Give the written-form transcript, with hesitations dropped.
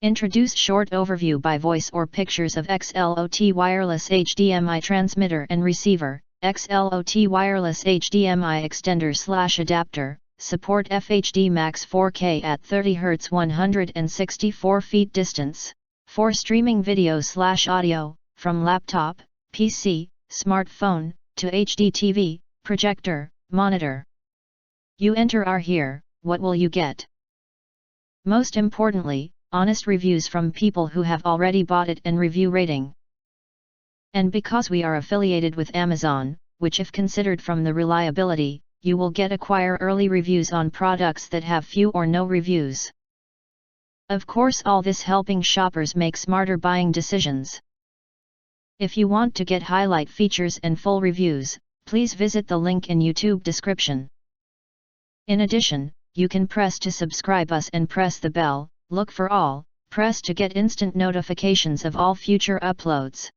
Introduce short overview by voice or pictures of XLOT wireless HDMI transmitter and receiver, XLOT wireless HDMI extender/adapter, support FHD Max 4K at 30 Hz 164 feet distance, for streaming video/audio, from laptop, PC, smartphone, to HDTV, projector, monitor. You enter our here, what will you get? Most importantly, honest reviews from people who have already bought it and review rating. And because we are affiliated with Amazon, which if considered from the reliability, you will get acquire early reviews on products that have few or no reviews. Of course, all this helping shoppers make smarter buying decisions. If you want to get highlight features and full reviews, please visit the link in YouTube description. In addition, you can press to subscribe us and press the bell, look for all, press to get instant notifications of all future uploads.